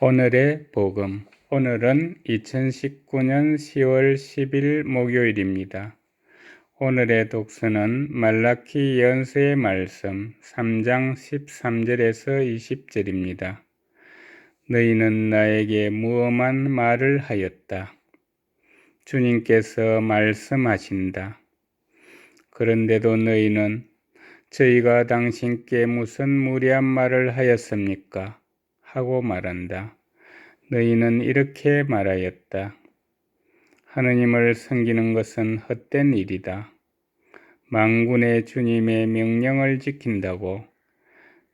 오늘의 복음. 오늘은 2019년 10월 10일 목요일입니다. 오늘의 독서는 말라키 예언서의 말씀 3장 13절에서 20절입니다. 너희는 나에게 무엄한 말을 하였다. 주님께서 말씀하신다. 그런데도 너희는 저희가 당신께 무슨 무리한 말을 하였습니까? 하고 말한다. 너희는 이렇게 말하였다. 하느님을 섬기는 것은 헛된 일이다. 만군의 주님의 명령을 지킨다고,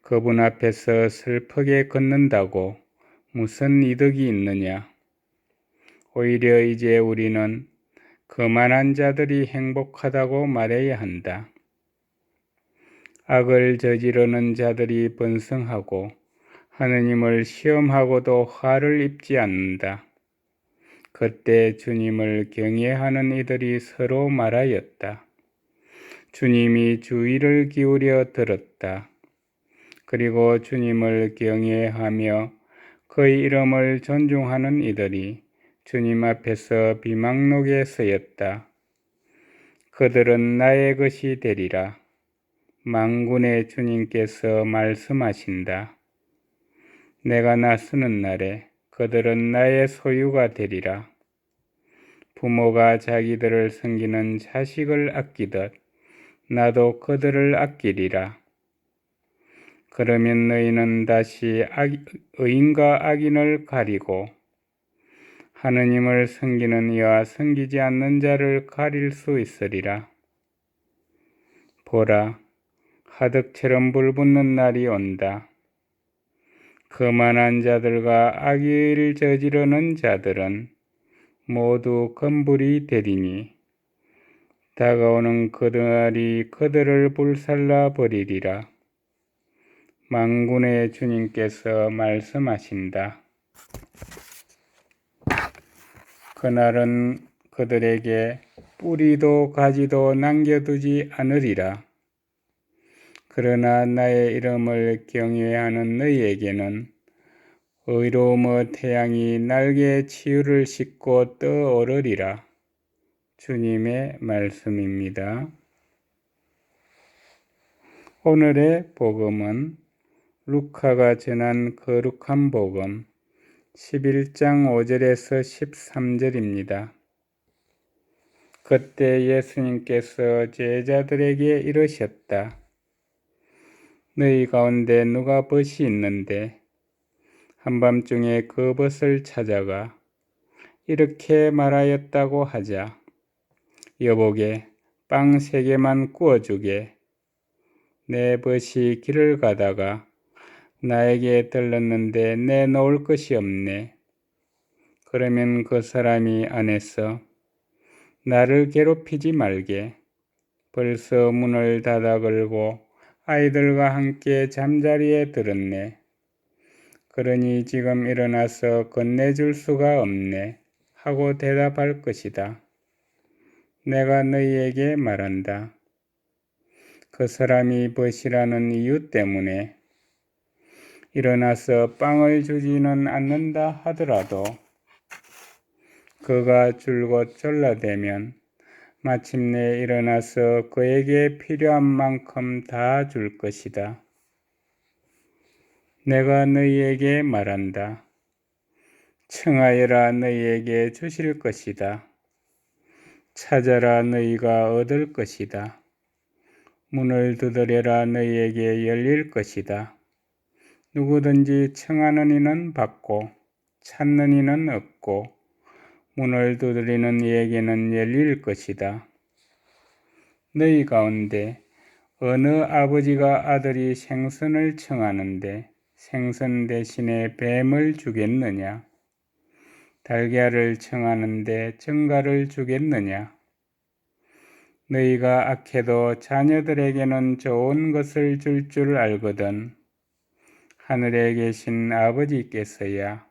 그분 앞에서 슬프게 걷는다고 무슨 이득이 있느냐? 오히려 이제 우리는 거만한 자들이 행복하다고 말해야 한다. 악을 저지르는 자들이 번성하고 하느님을 시험하고도 화를 입지 않는다. 그때 주님을 경외하는 이들이 서로 말하였다. 주님이 주의를 기울여 들었다. 그리고 주님을 경외하며 그의 이름을 존중하는 이들이 주님 앞에서 비망록에 쓰였다. 그들은 나의 것이 되리라. 만군의 주님께서 말씀하신다. 내가 나서는 날에 그들은 나의 소유가 되리라. 부모가 자기들을 섬기는 자식을 아끼듯 나도 그들을 아끼리라. 그러면 너희는 다시 의인과 악인을 가리고 하느님을 섬기는 이와 섬기지 않는 자를 가릴 수 있으리라. 보라, 하득처럼 불붙는 날이 온다. 거만한 자들과 악의를 저지르는 자들은 모두 금불이 되리니 다가오는 그날이 그들을 불살라 버리리라. 만군의 주님께서 말씀하신다. 그날은 그들에게 뿌리도 가지도 남겨두지 않으리라. 그러나 나의 이름을 경외하는 너희에게는 의로움의 태양이 날개에 치유를 싣고 떠오르리라. 주님의 말씀입니다. 오늘의 복음은 루카가 전한 거룩한 복음 11장 5절에서 13절입니다. 그때 예수님께서 제자들에게 이르셨다. 너희 가운데 누가 벗이 있는데 한밤중에 그 벗을 찾아가 이렇게 말하였다고 하자. 여보게, 빵 3개만 구워주게. 내 벗이 길을 가다가 나에게 들렀는데 내놓을 것이 없네. 그러면 그 사람이 안에서 나를 괴롭히지 말게. 벌써 문을 닫아 걸고 아이들과 함께 잠자리에 들었네. 그러니 지금 일어나서 건네줄 수가 없네. 하고 대답할 것이다. 내가 너희에게 말한다. 그 사람이 벗이라는 이유 때문에 일어나서 빵을 주지는 않는다 하더라도 그가 줄곧 졸라대면 마침내 일어나서 그에게 필요한 만큼 다 줄 것이다. 내가 너희에게 말한다. 청하여라 너희에게 주실 것이다. 찾아라 너희가 얻을 것이다. 문을 두드려라 너희에게 열릴 것이다. 누구든지 청하는 이는 받고 찾는 이는 얻고 문을 두드리는 이에게는 열릴 것이다. 너희 가운데 어느 아버지가 아들이 생선을 청하는데 생선 대신에 뱀을 주겠느냐? 달걀을 청하는데 정갈을 주겠느냐? 너희가 악해도 자녀들에게는 좋은 것을 줄 줄 알거든. 하늘에 계신 아버지께서야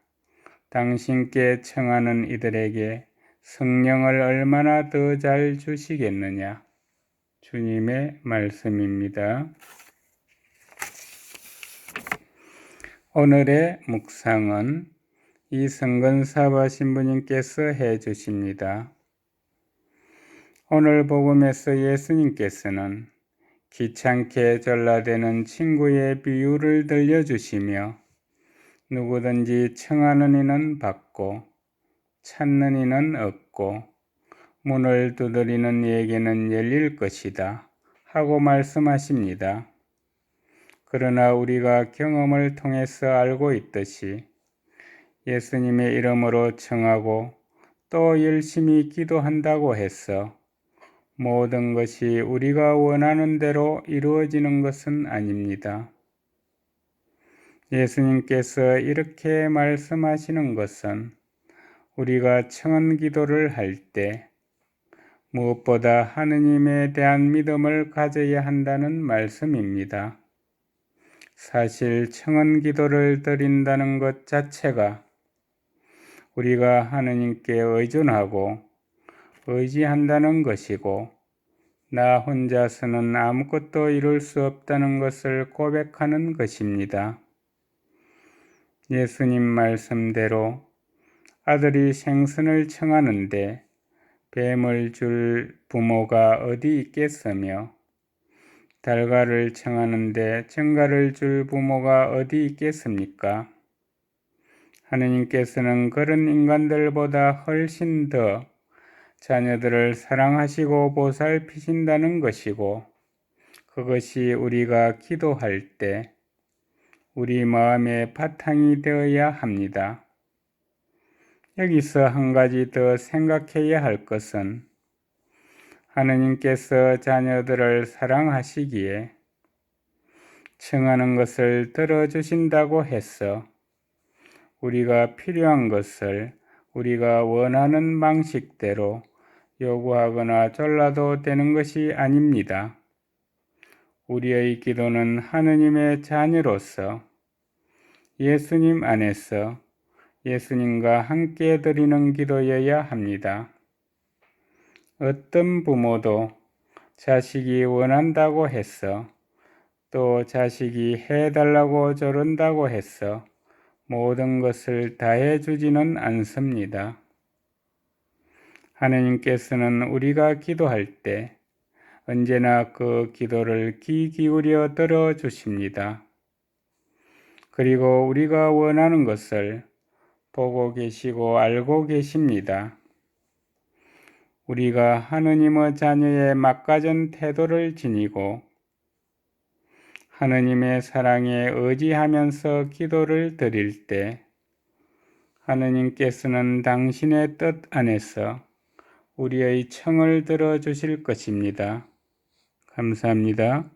당신께 청하는 이들에게 성령을 얼마나 더 잘 주시겠느냐. 주님의 말씀입니다. 오늘의 묵상은 이성근사바 신부님께서 해 주십니다. 오늘 복음에서 예수님께서는 귀찮게 전라대는 친구의 비유를 들려주시며 누구든지 청하는 이는 받고 찾는 이는 얻고 문을 두드리는 이에게는 열릴 것이다 하고 말씀하십니다. 그러나 우리가 경험을 통해서 알고 있듯이 예수님의 이름으로 청하고 또 열심히 기도한다고 해서 모든 것이 우리가 원하는 대로 이루어지는 것은 아닙니다. 예수님께서 이렇게 말씀하시는 것은 우리가 청한 기도를 할 때 무엇보다 하느님에 대한 믿음을 가져야 한다는 말씀입니다. 사실 청한 기도를 드린다는 것 자체가 우리가 하느님께 의존하고 의지한다는 것이고 나 혼자서는 아무것도 이룰 수 없다는 것을 고백하는 것입니다. 예수님 말씀대로 아들이 생선을 청하는데 뱀을 줄 부모가 어디 있겠으며 달걀을 청하는데 정갈을 줄 부모가 어디 있겠습니까? 하느님께서는 그런 인간들보다 훨씬 더 자녀들을 사랑하시고 보살피신다는 것이고 그것이 우리가 기도할 때 우리 마음의 바탕이 되어야 합니다. 여기서 한 가지 더 생각해야 할 것은 하느님께서 자녀들을 사랑하시기에 청하는 것을 들어주신다고 해서 우리가 필요한 것을 우리가 원하는 방식대로 요구하거나 졸라도 되는 것이 아닙니다. 우리의 기도는 하느님의 자녀로서 예수님 안에서 예수님과 함께 드리는 기도여야 합니다. 어떤 부모도 자식이 원한다고 해서 또 자식이 해달라고 조른다고 해서 모든 것을 다 해주지는 않습니다. 하느님께서는 우리가 기도할 때 언제나 그 기도를 귀 기울여 들어주십니다. 그리고 우리가 원하는 것을 보고 계시고 알고 계십니다. 우리가 하느님의 자녀의 막가전 태도를 지니고 하느님의 사랑에 의지하면서 기도를 드릴 때 하느님께서는 당신의 뜻 안에서 우리의 청을 들어주실 것입니다. 감사합니다.